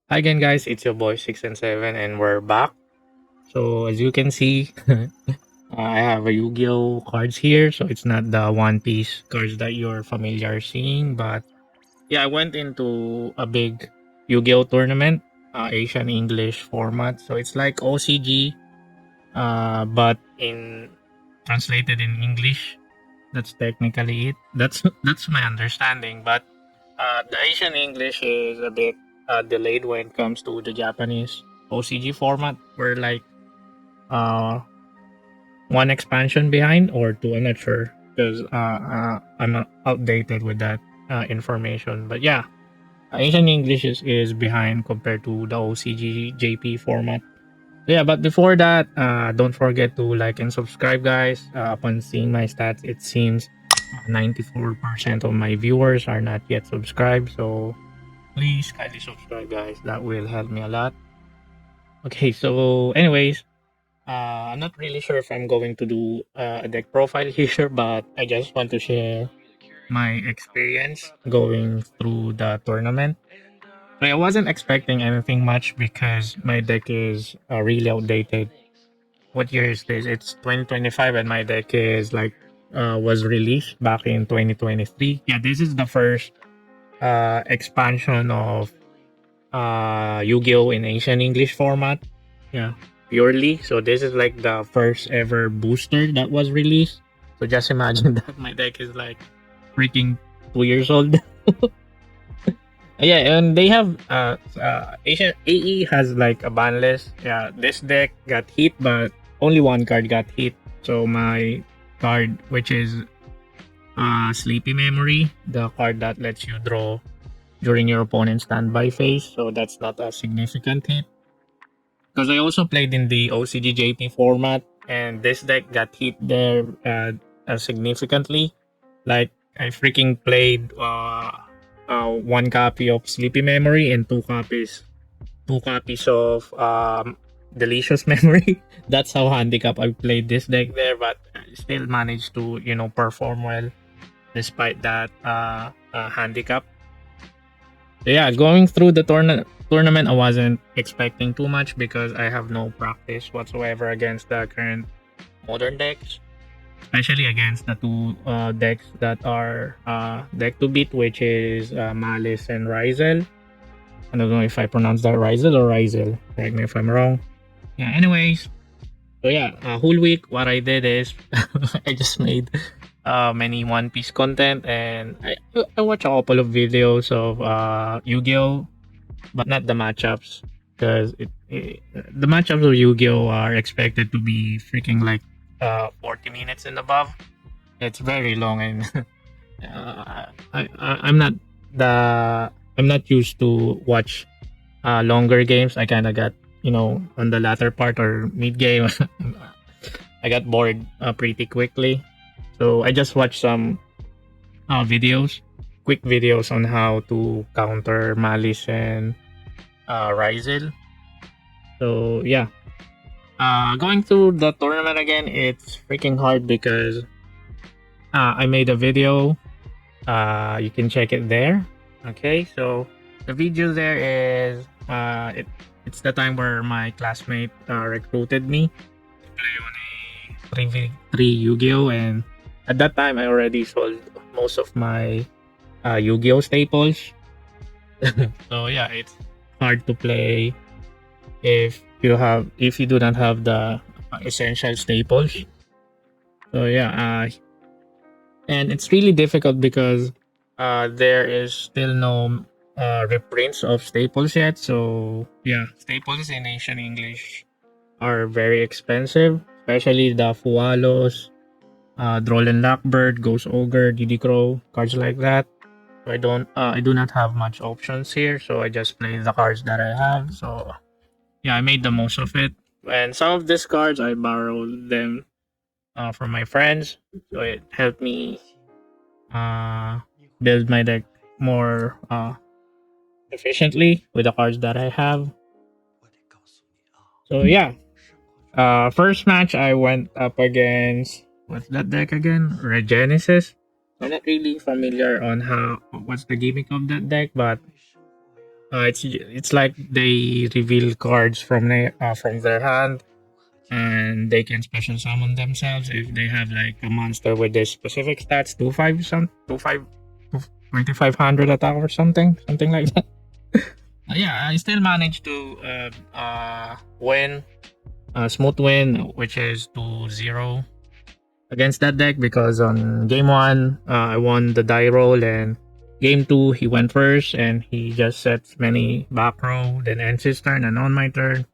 Hi again, guys. It's your boy 6 and 7, and we're back. So as you can see, I have a Yu-Gi-Oh cards here. So it's not the One Piece cards that you're familiar seeing, but yeah, I went into a big Yu-Gi-Oh tournament, Asian English format. So it's like OCG, but in translated in English. That's technically it. That's my understanding, but the Asian English is a bit delayed when it comes to the Japanese OCG format. We're like uh, one expansion behind or two. I'm not sure because I'm outdated with that information. But yeah, Asian English is behind compared to the OCG JP format. Yeah, but before that, don't forget to like and subscribe, guys. Upon seeing my stats, it seems 94% of my viewers are not yet subscribed. So please kindly subscribe, guys. That will help me a lot. Okay, so anyways, I'm not really sure if I'm going to do a deck profile here, but I just want to share my experience going through the tournament. So I wasn't expecting anything much because my deck is really outdated. What year is this? It's 2025, and my deck is like was released back in 2023. Yeah, this is the first expansion of Yu-Gi-Oh in Asian English format. Yeah, purely. So this is like the first ever booster that was released. So just imagine that my deck is like freaking 2 years old. Yeah, and they have Asian AE has like a ban list. Yeah, this deck got hit, but only one card got hit. So my card, which is Sleepy Memory, the card that lets you draw during your opponent's standby phase. So that's not a significant hit. Because I also played in the OCGJP format, and this deck got hit there significantly. Like I freaking played one copy of Sleepy Memory and two copies of Delicious Memory. That's how handicap I played this deck there, but I still managed to perform well despite that handicap. So yeah, going through the tournament, I wasn't expecting too much because I have no practice whatsoever against the current modern decks, especially against the two decks that are deck to beat, which is Malice and Rizel. I don't know if I pronounce that Rizel or Rizel. Correct me if I'm wrong. Yeah. Anyways, so yeah, whole week what I did is I just made many One Piece content, and I watched a couple of videos of Yu-Gi-Oh, but not the matchups because the matchups of Yu-Gi-Oh are expected to be freaking like 40 minutes and above. It's very long, and I'm not the I'm not used to watch longer games. I kind of got on the latter part or mid game. I got bored pretty quickly, so I just watched some videos, quick videos on how to counter Malice and Rizel. So yeah, going through the tournament again, it's freaking hard because I made a video. You can check it there. Okay, so the video there is it's the time where my classmate recruited me to play on a 3v3 Yu-Gi-Oh, and at that time I already sold most of my Yu-Gi-Oh staples. So yeah, it's hard to play if you do not have the essential staples. So yeah, and it's really difficult because there is still no reprints of staples yet. So yeah, staples in Asian English are very expensive, especially the Fualos, Droll Lockbird, Ghost Ogre, Diddy Crow, cards like that. So I do not have much options here, so I just play the cards that I have. So yeah, I made the most of it. And some of these cards I borrowed them from my friends, so it helped me uh, build my deck more efficiently with the cards that I have. So yeah, first match I went up against what's that deck again? Regenesis. I'm not really familiar on what's the gimmick of that deck, but It's like they reveal cards from their hand, and they can special summon themselves if they have like a monster with this specific stats, 2500 attack or something like that. Yeah, I still managed to win a smooth win, which is 2-0 against that deck, because on game one, I won the die roll, and game two, he went first and he just sets many back row, then ends his turn, and on my turn,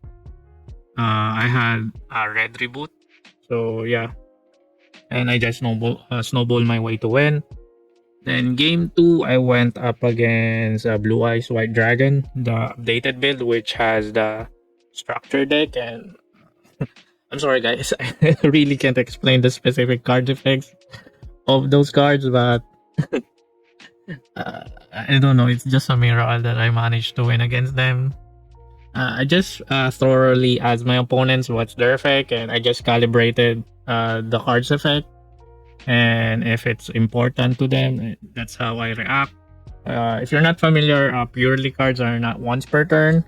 I had a red reboot. So yeah, and I just snowball my way to win. Then game two, I went up against Blue Eyes White Dragon, the updated build, which has the structure deck. And I'm sorry, guys, I really can't explain the specific card effects of those cards, but I don't know. It's just a miracle that I managed to win against them. I just thoroughly asked my opponents what's their effect, and I just calibrated the card's effect. And if it's important to them, that's how I react. If you're not familiar, purely cards are not once per turn.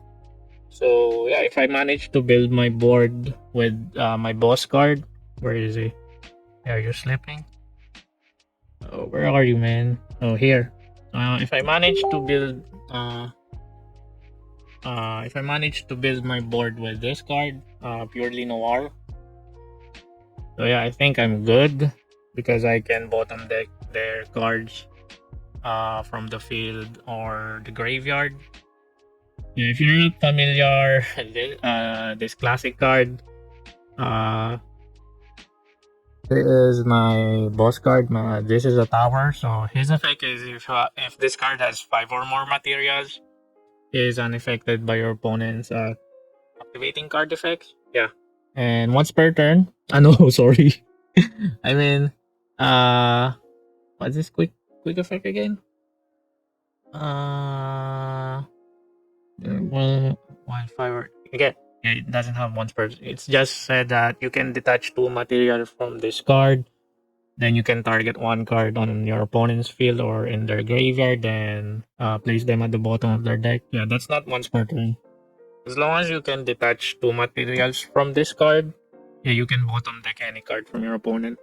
So yeah, if I manage to build my board with my boss card, where is he? Yeah, you're sleeping. Oh, where are you, man? Oh, here. If I manage to build, my board with this card, purely noir. So yeah, I think I'm good, because I can bottom deck their cards from the field or the graveyard. Yeah, if you're not familiar, this classic card, uh, this is my boss card. This is a tower. So his effect is if this card has 5 or more materials, is unaffected by your opponent's activating card effects. Yeah, and once per turn. No, sorry. I mean, what's this quick effect again? Wildfire. Again, yeah, it doesn't have once per. It's just said that you can detach 2 material from this card. Then you can target 1 card on your opponent's field or in their graveyard, then place them at the bottom of their deck. Yeah, that's not once per turn. As long as you can detach 2 materials from this card, yeah, you can bottom deck any card from your opponent.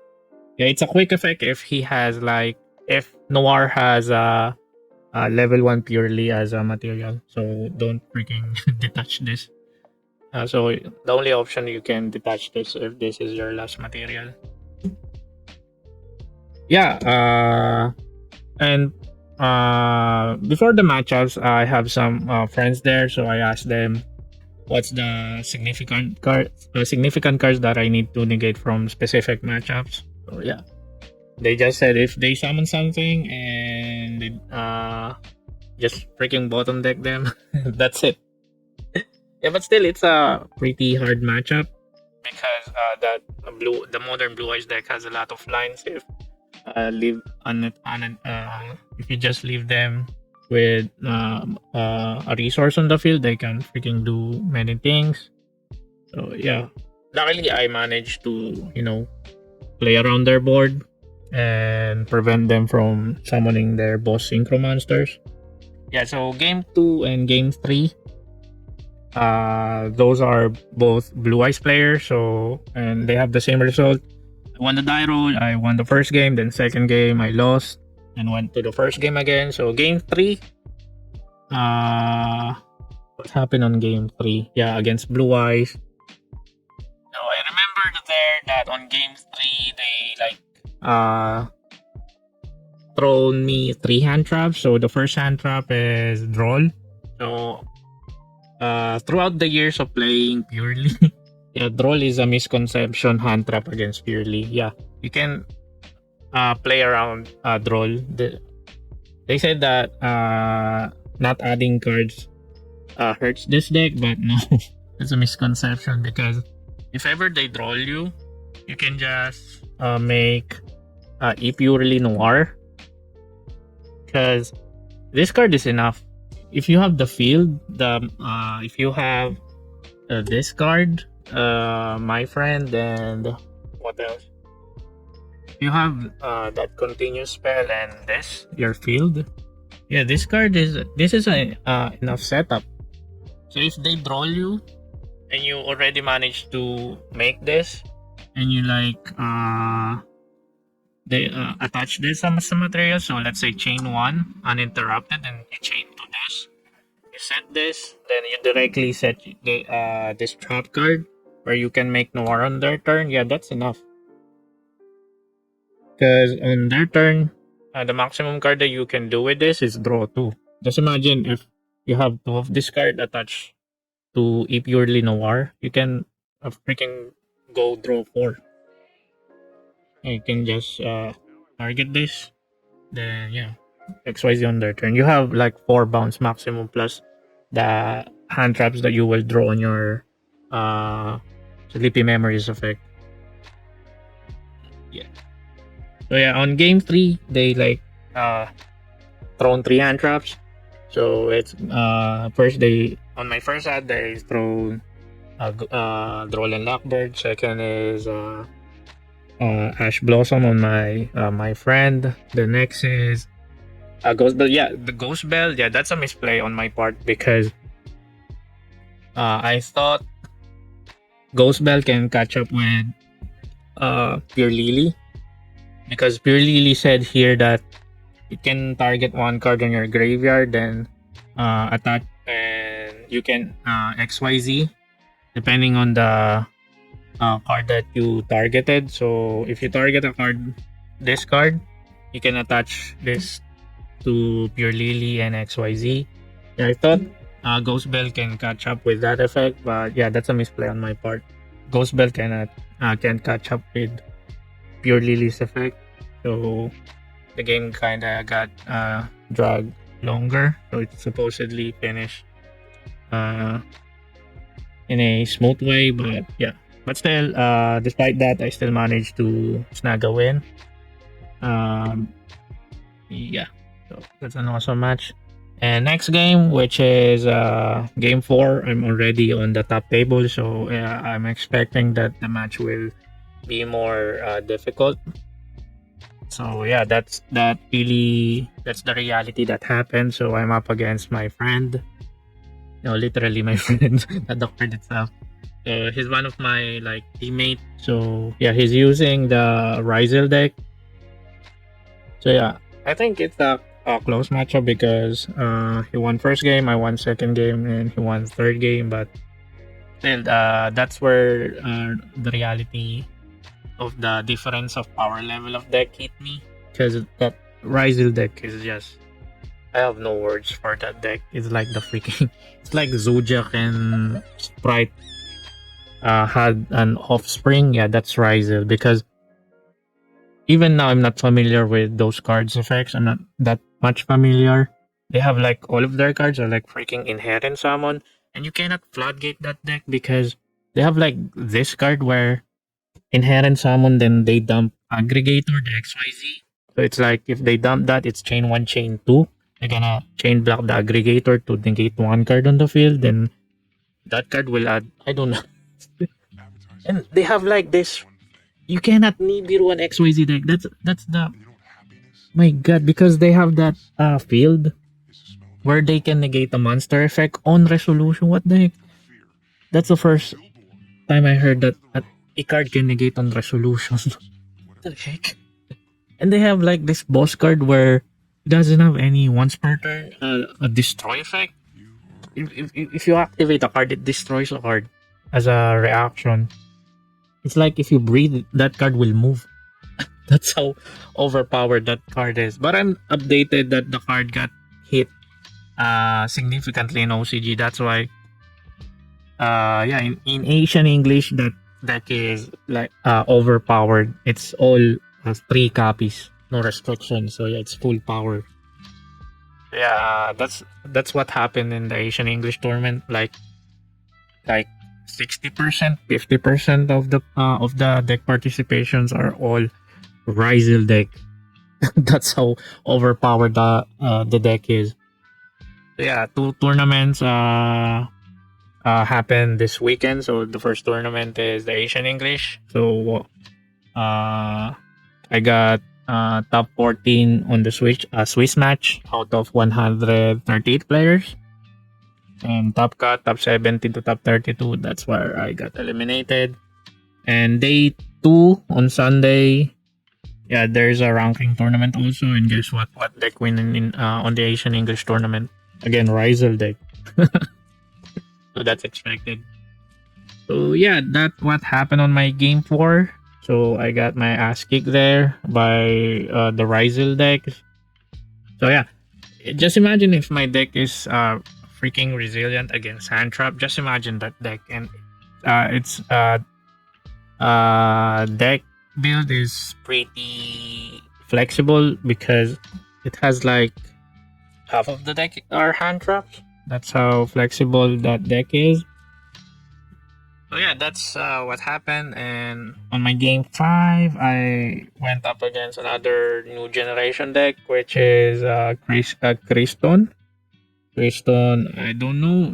Yeah, it's a quick effect if he has like if Noir has level 1 purely as a material. So don't freaking detach this. So the only option you can detach this if this is your last material. Yeah, and before the matchups, I have some friends there, so I asked them what's the significant cards that I need to negate from specific matchups. So yeah, they just said if they summon something and they, just freaking bottom deck them, that's it. Yeah, but still, it's a pretty hard matchup, because the modern Blue Eyes deck has a lot of lines. If you just leave them with a resource on the field, they can freaking do many things. So yeah, luckily I managed to play around their board and prevent them from summoning their boss synchro monsters. Yeah, so game 2 and game 3, those are both Blue Eyes players, so and they have the same result. I won the die roll. I won the first game. Then second game I lost and went to the first game again. So game 3, what happened on game 3? Yeah, against Blue Eyes. So I remember that on game 3 they thrown me 3 hand traps. So the first hand trap is Droll. So throughout the years of playing Purely, yeah, Droll is a misconception hand trap against Purely. Yeah, you can play around Droll. They said that not adding cards hurts this deck, but no, it's a misconception, because if ever they Droll you, you can just make Purely Noir, because this card is enough. If you have the field, if you have this card, my friend, and what else? If you have that continuous spell and this, your field, Yeah, this is a enough setup. So if they draw you and you already managed to make this, and you like they attach this some material. So let's say chain one uninterrupted, and you chain to this. You set this, then you directly set the this trap card where you can make Noir on their turn. Yeah, that's enough. Because on their turn, the maximum card that you can do with this is draw two. Just imagine if you have two of this card attached to a purely Noir, you can freaking go draw four. And you can just target this. Then yeah, XYZ on their turn. You have like four bounce maximum plus the hand traps that you will draw on your uh sleepy memories effect. Yeah. So yeah, on game three they like thrown three hand traps. So it's first they on my first ad they throw Droll and Lockbird. Second is Ash Blossom on my friend. The next is Ghost Bell. Yeah, the Ghost Bell. Yeah, that's a misplay on my part because I thought Ghost Bell can catch up with Pure Lily because Pure Lily said here that it can target one card on your graveyard, then attack, and you can XYZ depending on the card that you targeted. So if you target a card, this card, you can attach this to Pure Lily and XYZ. Yeah, I thought Ghost Bell can catch up with that effect, but yeah, that's a misplay on my part. Ghost Bell cannot can catch up with Pure Lily's effect, so the game kind of got dragged longer. So it supposedly finished uh, in a smooth way, but yeah. But still, despite that, I still managed to snag a win. Yeah, so that's an awesome match. And next game, which is game four, I'm already on the top table, so I'm expecting that the match will be more difficult. So yeah, that's the reality that happened. So I'm up against my friend. No, literally my friend, not the card itself. So he's one of my like teammate. So yeah, he's using the Ryzel deck. So yeah, I think it's a close matchup because he won first game, I won second game, and he won third game. But still, that's where the reality of the difference of power level of deck hit me. Because that Ryzel deck is just, I have no words for that deck. It's like the freaking, it's like Zodiac and Sprite had an offspring. Yeah, that's Ryzel. Because even now, I'm not familiar with those cards effects. I'm not that much familiar. They have like all of their cards are like freaking inherent summon, and you cannot floodgate that deck because they have like this card where inherent summon, then they dump aggregator, the XYZ. So it's like if they dump that, it's chain one, chain two. They're gonna chain block the aggregator to negate one card on the field, then that card will add, I don't know. And they have like this, you cannot Nibiru an XYZ deck. That's the, my god, because they have that field where they can negate a monster effect on resolution. What the heck? That's the first time I heard that a card can negate on resolution. What the heck? And they have like this boss card where it doesn't have any once per turn a destroy effect. If you activate a card, it destroys a card as a reaction. It's like if you breathe, that card will move. That's how overpowered that card is. But I'm updated that the card got hit significantly in OCG. That's why yeah, in Asian English that deck is like overpowered. It's all three copies, no restrictions. So yeah, it's full power. Yeah, that's what happened in the Asian English tournament. Like 60%, 50% of the deck participations are all Ryzel deck. That's how overpowered the deck is. So yeah, two tournaments happen this weekend. So the first tournament is the Asian English. So I got top 14 on the Swiss match out of 138 players. And top cut, top 70 to top 32. That's where I got eliminated. And day 2 on Sunday, yeah, there's a ranking tournament also. And guess what? What deck win on the Asian English tournament? Again, Rizel deck. So that's expected. So yeah, that's what happened on my game 4. So I got my ass kicked there by the Rizel deck. So yeah, just imagine if my deck is freaking resilient against hand trap. Just imagine that deck, and its deck build is pretty flexible because it has like half of the deck are hand traps. That's how flexible that deck is. So yeah, that's what happened. And on my game 5, I went up against another new generation deck, which is Criston. Photon, I don't know.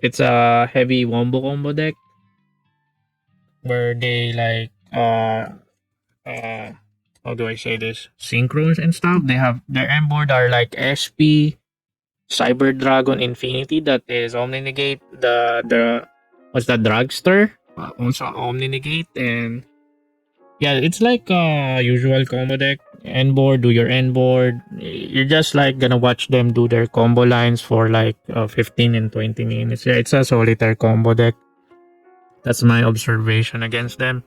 It's a heavy wombo combo deck where they like uh how do I say this? Synchros and stuff. They have their end board are like SP, Cyber Dragon Infinity that is Omni Negate, the what's that dragster? Also Omni Negate, and yeah, it's like a usual combo deck. End board, do your end board. You're just like gonna watch them do their combo lines for like 15 and 20 minutes. Yeah, it's a solitaire combo deck. That's my observation against them.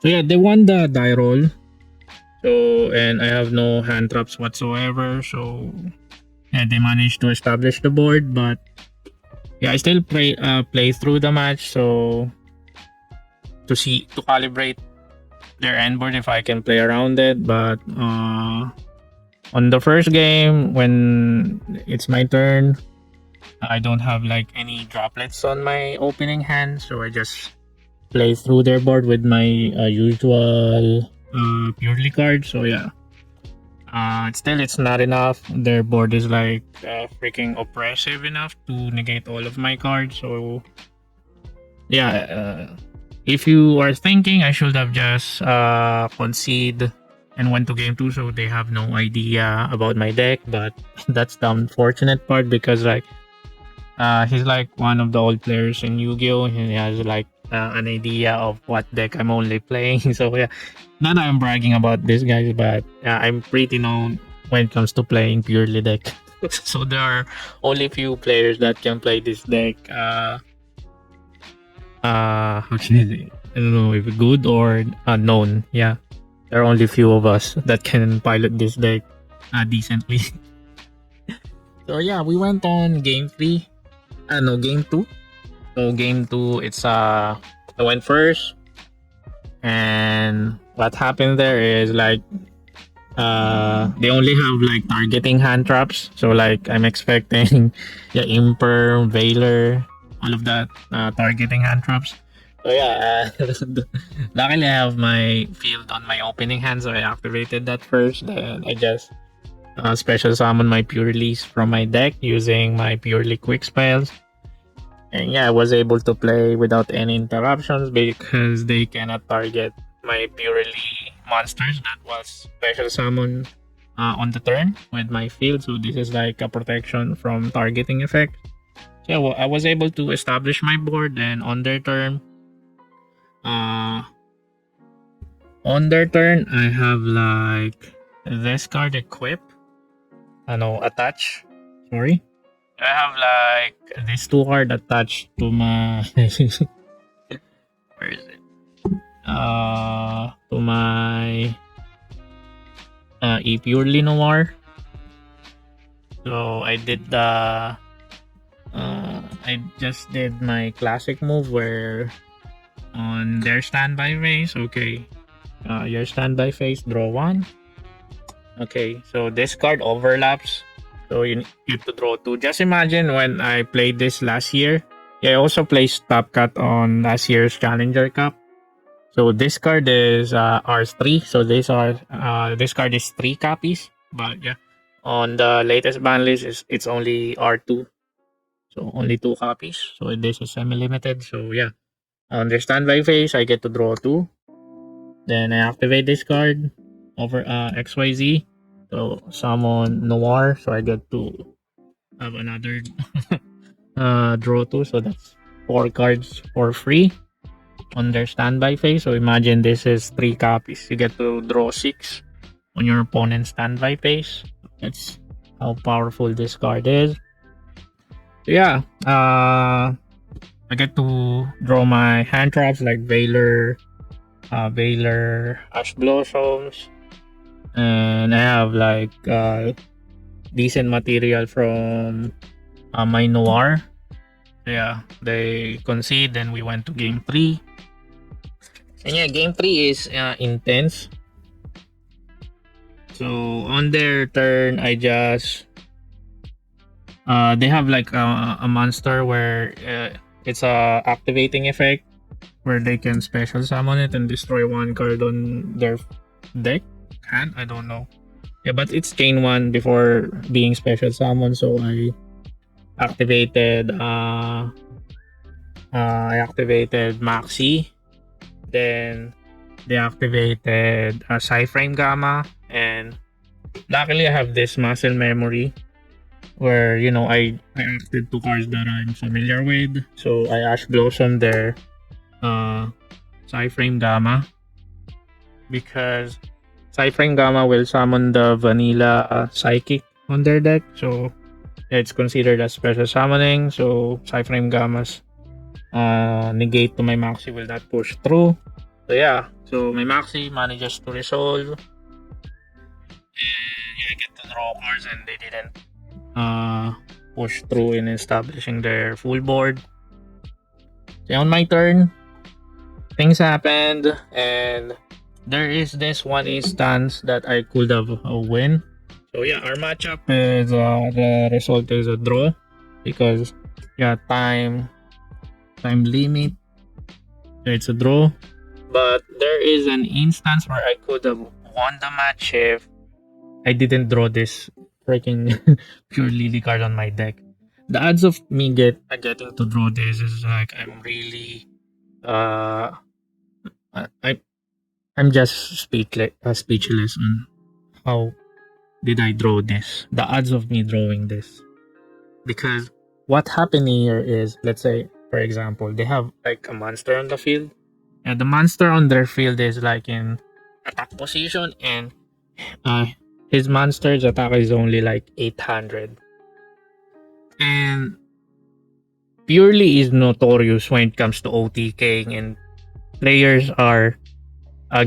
So yeah, they won the die roll. So and I have no hand traps whatsoever. So yeah, they managed to establish the board, but yeah, I still play through the match. So to calibrate their end board if I can play around it. But on the first game, when it's my turn, I don't have like any droplets on my opening hand, so I just play through their board with my usual Purrely card. So yeah, it's not enough. Their board is like freaking oppressive enough to negate all of my cards. So yeah, if you are thinking I should have just concede and went to game 2, so they have no idea about my deck, but that's the unfortunate part because like he's like one of the old players in Yu-Gi-Oh! He has like an idea of what deck I'm only playing. So yeah, not that I'm bragging about this guys, but I'm pretty known when it comes to playing Purely deck. So there are only few players that can play this deck. How can I say? I don't know if good or unknown. Yeah, there are only few of us that can pilot this deck decently. So yeah, we went on game 3. No, game 2. So game 2, it's I went first, and what happened there is like they only have like targeting hand traps. So like I'm expecting yeah, Imperm, Veiler, all of that targeting hand traps. So yeah, luckily I have my field on my opening hand, so I activated that first. Then I just special summon my Purreleys from my deck using my Purrely quick spells. And yeah, I was able to play without any interruptions because they cannot target my Purrely monsters that was special summon on the turn with my field. So this is like a protection from targeting effect. So yeah, well, I was able to establish my board, and uh, on their turn, I have like this card equip. No, attach. Sorry. I have like this 2 card attached to my where is it? To my Purely Noir. So I just did my classic move where on their standby phase, okay. Your standby phase, draw 1. Okay, so this card overlaps. So you get to draw 2. Just imagine when I played this last year. Yeah, I also placed Top Cut on last year's Challenger Cup. So this card is R3. So this card is 3 copies. But yeah, on the latest ban list, it's only R2. So only 2 copies. So this is semi-limited. So yeah, on the standby phase, I get to draw 2. Then I activate this card. over XYZ. So summon Noir. So I get to have another draw two. So that's 4 cards for free on their standby phase. So imagine this is 3 copies. You get to draw 6 on your opponent's standby phase. That's how powerful this card is. So yeah, I get to draw my hand traps like Veiler, Ash Blossoms, and I have like decent material from my Noir. So yeah, they concede, then we went to game 3. And yeah, game 3 is intense. So on their turn, I just they have like a monster where it's a activating effect where they can special summon it and destroy 1 card on their deck. I don't know. Yeah, but it's chain 1 before being special summon, so I activated Maxi. Then they activated Cyframe Gamma, and luckily I have this muscle memory where I acted 2 cards that I'm familiar with. So I Ash Blossom their Cyframe Gamma because Cyframe Gamma will summon the vanilla Psychic on their deck. So it's considered as special summoning. So Cyframe Gamma's negate to my Maxi will not push through. So yeah, so my Maxi manages to resolve. And yeah, I get to draw cards and they didn't push through in establishing their full board. So on my turn, things happened and there is this one instance that I could have win. So yeah, our matchup is the result is a draw because time limit. So it's a draw. But there is an instance where I could have won the match if I didn't draw this freaking Purrely card on my deck. The odds of me getting to draw this is like I'm really I'm just speechless on how did I draw this. The odds of me drawing this. Because what happened here is, let's say, for example, they have like a monster on the field. And the monster on their field is like in attack position and his monster's attack is only like 800. And Purrely is notorious when it comes to OTKing and players are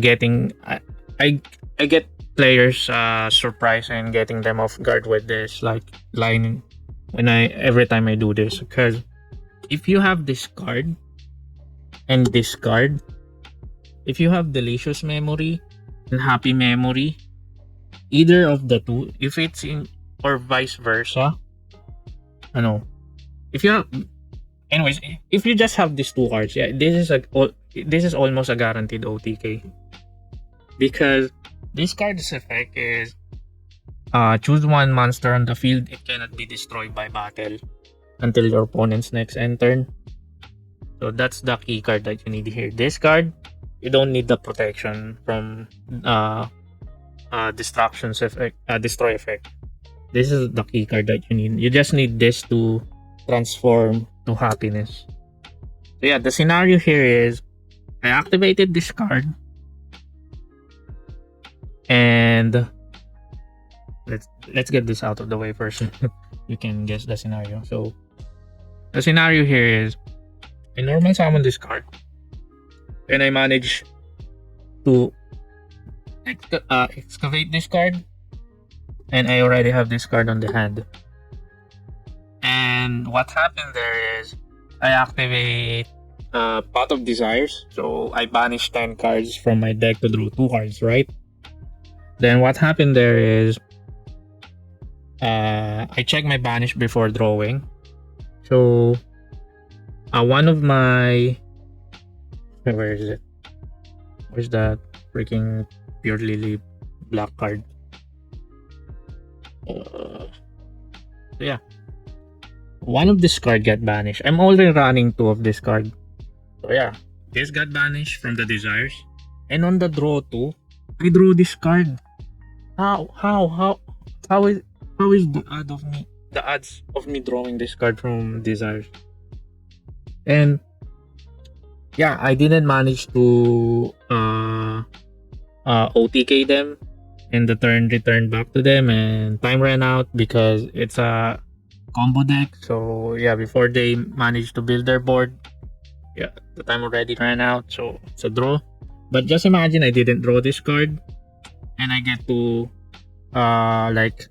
getting I get players surprised and getting them off guard with this like line every time I do this, because if you have this card and this card, if you have Delicious Memory and Happy Memory, either of the two, if it's in or vice versa, if you have, anyways, if you just have these 2 cards, yeah, this is almost a guaranteed OTK, because this card's effect is choose 1 monster on the field. It cannot be destroyed by battle until your opponent's next end turn. So that's the key card that you need here. This card, you don't need the protection from destructions effect, destroy effect. This is the key card that you need. You just need this to transform to happiness. So yeah, the scenario here is I activated this card and let's get this out of the way first. You can guess the scenario. So the scenario here is I normal summon this card and I manage to excavate this card, and I already have this card on the hand. And what happened there is I activate Pot of Desires. So I banish 10 cards from my deck to draw 2 cards, right? Then what happened there is I check my banish before drawing. So one of my where is it? Where's that freaking Purrely black card? So yeah, one of this card got banished. I'm already running 2 of this card. So yeah, this got banished from the Desires. And on the draw 2, I drew this card. How is how is the odds of me drawing this card from Desires? And yeah, I didn't manage to OTK them, and the turn returned back to them, and time ran out because it's a combo deck. So yeah, before they managed to build their board, yeah, the time already ran out. So it's a draw. But just imagine I didn't draw this card, and I get to like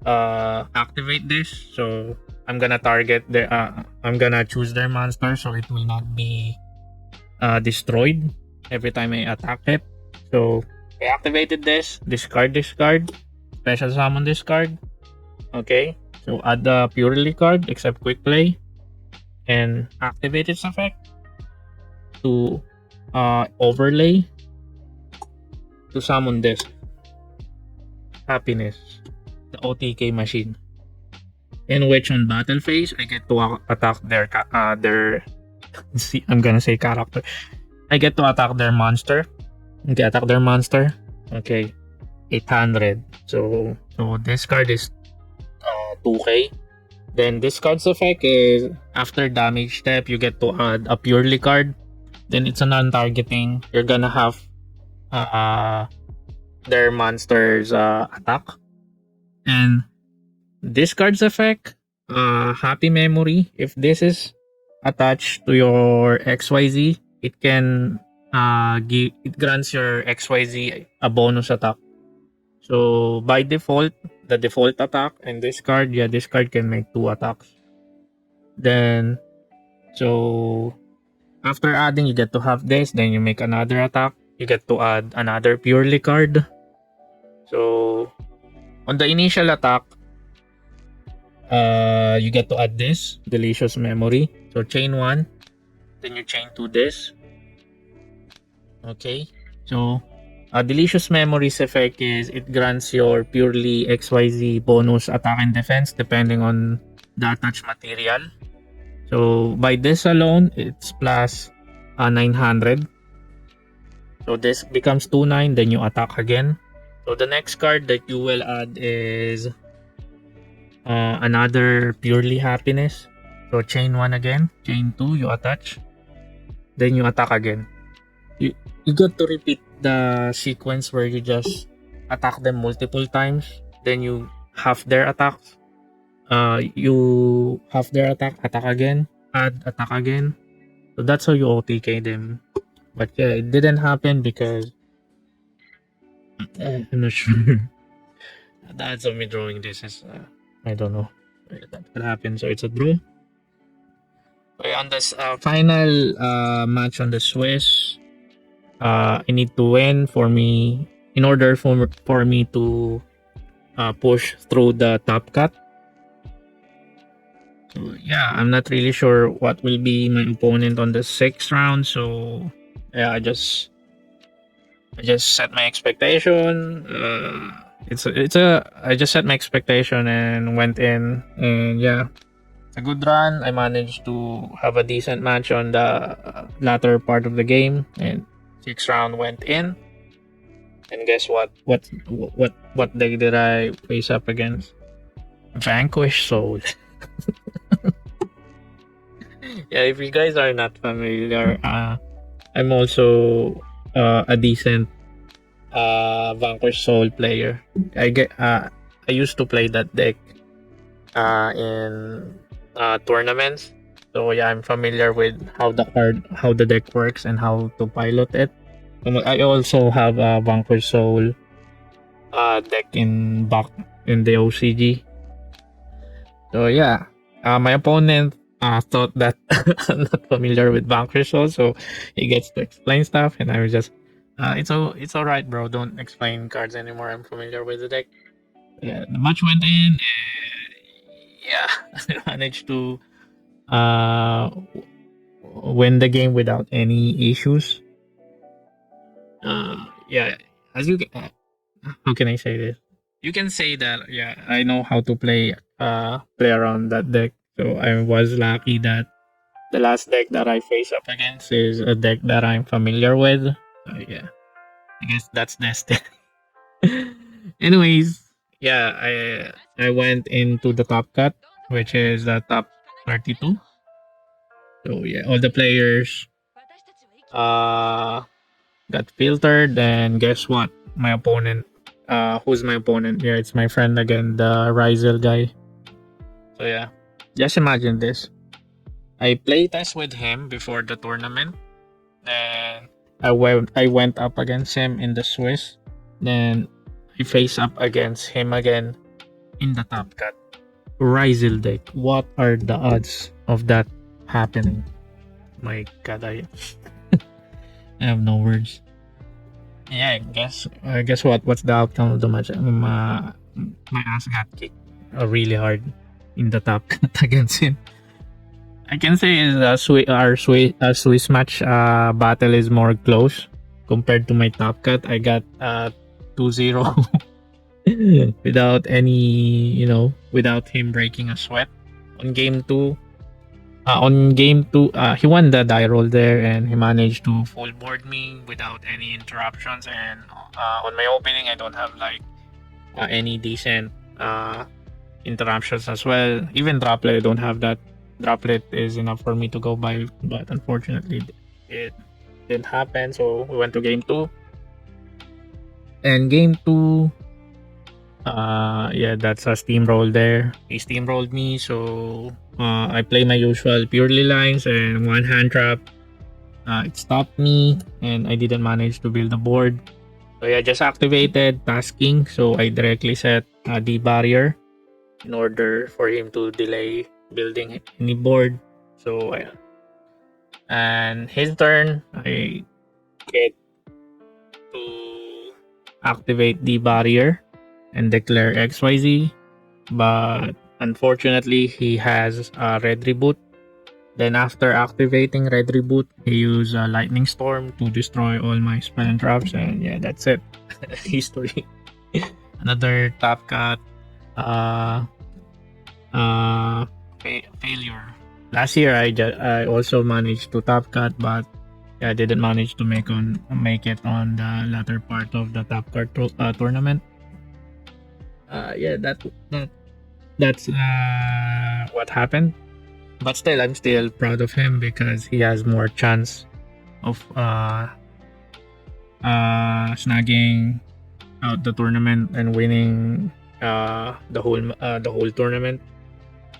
activate this. So I'm gonna target the I'm gonna choose their monster, so it will not be destroyed every time I attack it. So I activated discard this card, special summon this card. Okay, so add the Purrely card, except quick play, and activate its effect to overlay to summon this happiness, the OTK machine. In which on battle phase, I get to attack their I'm gonna say character. I get to attack their monster. Okay, attack their monster. Okay, 800. So this card is 2k. Then this card's effect is after damage step, you get to add a Purrely card. Then it's a non-targeting. You're gonna have their monster's attack. And this card's effect, Happy Memory. If this is attached to your XYZ, it can it grants your XYZ a bonus attack. So by default, the default attack and this card, yeah, this card can make 2 attacks. Then so after adding, you get to have this, then you make another attack. You get to add another Purrely card. So on the initial attack, you get to add this Delicious Memory. So chain 1, then you chain 2 this. Okay, so Delicious Memories effect is it grants your Purrely XYZ bonus attack and defense depending on the attached material. So by this alone, it's plus 900. So this becomes 2-9, then you attack again. So the next card that you will add is another Purrely Happiness. So chain 1 again, chain 2, you attach, then you attack again. You got to repeat the sequence where you just attack them multiple times, then you half their attacks. You half their attack again, add attack again. So that's how you OTK them. But yeah, it didn't happen because I'm not sure. That's of me drawing this is I don't know that could happen. So it's a draw. Okay, on this final match on the Swiss, I need to win in order for me to push through the top cut. So yeah, I'm not really sure what will be my opponent on the 6th round. So yeah, I just set my expectation. I just set my expectation and went in, and yeah, it's a good run. I managed to have a decent match on the latter part of the game, and 6th round went in. And guess what? What deck did I face up against? Vanquish Soul. Yeah, if you guys are not familiar, I'm also a decent Vanquish Soul player. I used to play that deck in tournaments. So yeah, I'm familiar with how the deck works and how to pilot it. I also have a Vanquish Soul deck in the OCG. So yeah, my opponent thought that I'm not familiar with Vanquish Soul, so he gets to explain stuff, and I was just, it's alright, bro. Don't explain cards anymore. I'm familiar with the deck. Yeah, the match went in, and yeah, I managed to win the game without any issues. Yeah, as you how can I say this? You can say that yeah, I know how to play around that deck. So I was lucky that the last deck that I face up against is a deck that I'm familiar with. Yeah. I guess that's destiny. Anyways, yeah, I went into the top cut, which is the top 32. So yeah, all the players uh got filtered, and guess what? My opponent, who's my opponent? Yeah, it's my friend again, the Rizel guy. So yeah, just imagine this. I playtest with him before the tournament. Then I went up against him in the Swiss. Then I face up against him again in the top cut. Rizel deck. What are the odds of that happening? My God, I have no words. Yeah, guess what? What's the outcome of the match? My ass got kicked really hard in the top cut against him. I can say is our Swiss match battle is more close compared to my top cut. I got 2-0 without any, without him breaking a sweat on game 2. On game 2, he won the die roll there, and he managed to full board me without any interruptions. And on my opening, I don't have like any decent interruptions as well. Even droplet, I don't have that. Droplet is enough for me to go by, but unfortunately, it didn't happen. So we went to game 2, and game 2, yeah, that's a steamroll there. He steamrolled me, so I play my usual purely lines and one hand trap. It stopped me, and I didn't manage to build the board. So yeah, just activated tasking. So I directly set the barrier in order for him to delay building any board. So and his turn, I get to activate the barrier and declare XYZ, but unfortunately he has a red reboot. Then after activating red reboot, he used a lightning storm to destroy all my spell and traps, and yeah, that's it. History. Another top cut uh failure. Last year I also managed to top cut, but I didn't manage to make it on the latter part of the top cut tournament. Yeah, that's what happened. But still, I'm still proud of him because he has more chance of snagging out the tournament and winning the whole tournament.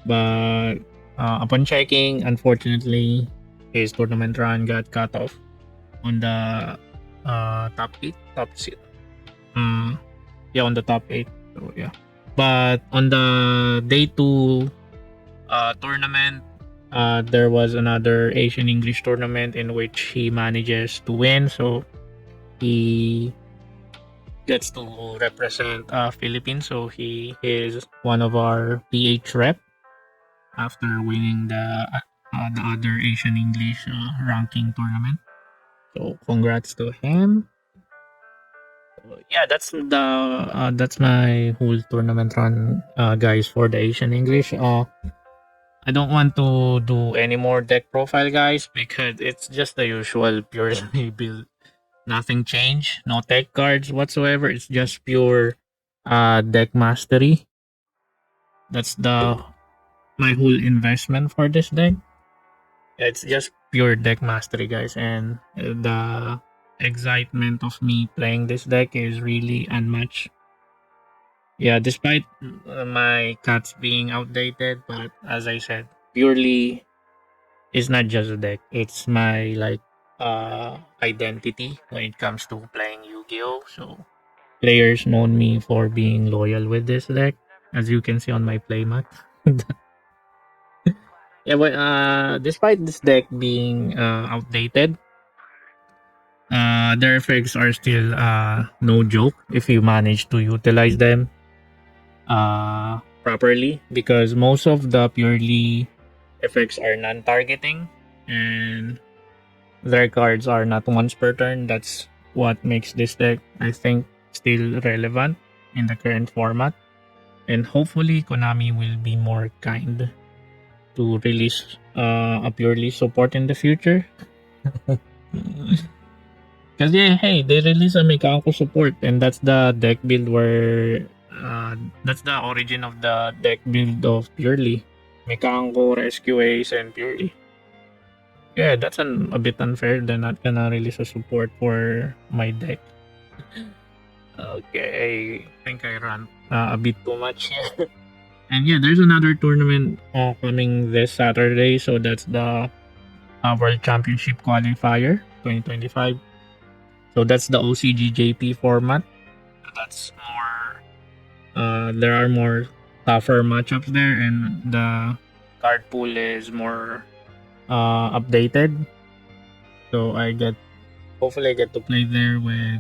But upon checking, unfortunately, his tournament run got cut off on the top eight, yeah, on the top eight. So yeah, but on the day 2 tournament, there was another Asian English tournament in which he manages to win. So he gets to represent Philippines. So he is one of our PH rep after winning the other Asian English ranking tournament. So congrats to him. Yeah, that's my whole tournament run, guys, for the Asian English. I don't want to do any more deck profile, guys, because it's just the usual purely build. Nothing changed. No tech cards whatsoever. It's just pure deck mastery. That's the my whole investment for this deck. It's just pure deck mastery, guys, and the excitement of me playing this deck is really unmatched. Yeah, despite my cats being outdated, but as I said, purely is not just a deck. It's my like identity when it comes to playing Yu-Gi-Oh. So players known me for being loyal with this deck, as you can see on my playmat. Yeah, but despite this deck being outdated, their effects are still no joke if you manage to utilize them properly, because most of the purely effects are non-targeting and their cards are not once per turn. That's what makes this deck, I think, still relevant in the current format. And hopefully, Konami will be more kind to release a purely support in the future. Because yeah, hey, they release a Mekanko support, and that's the deck build where that's the origin of the deck build of Purrely. Mekanko, Rescue Ace, and Purrely. Yeah, that's a bit unfair. They're not gonna release a support for my deck. Okay, I think I ran a bit too much here. And yeah, there's another tournament coming this Saturday. So that's the World Championship Qualifier 2025. So that's the OCGJP format. That's more. There are more tougher matchups there, and the card pool is more updated. So I get hopefully I get to play there with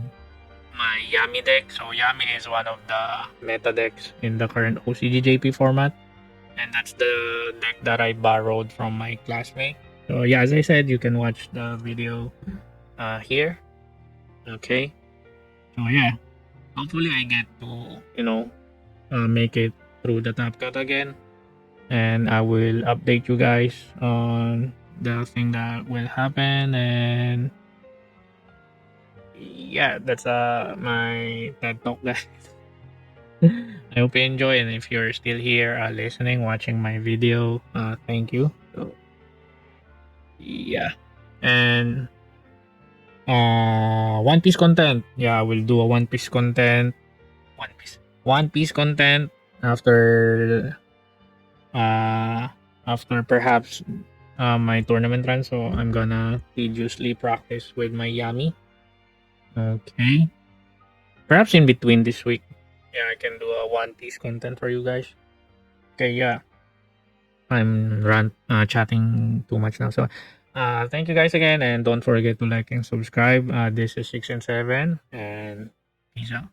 my Yami deck. So Yami is one of the meta decks in the current OCGJP format, and that's the deck that I borrowed from my classmate. So yeah, as I said, you can watch the video here. Okay. So yeah, hopefully I get to make it through the top cut again, and I will update you guys on the thing that will happen. And yeah, that's my TED talk, guys. I hope you enjoy, and if you're still here listening, watching my video, thank you. So yeah, and One Piece content. Yeah, I will do a One Piece content. One Piece content after uh after perhaps my tournament run. So I'm gonna tediously practice with my Yami. Okay. Perhaps in between this week. Yeah, I can do a One Piece content for you guys. Okay, yeah. I'm chatting too much now. So thank you guys again, and don't forget to like and subscribe. This is 6 and 7, and peace out.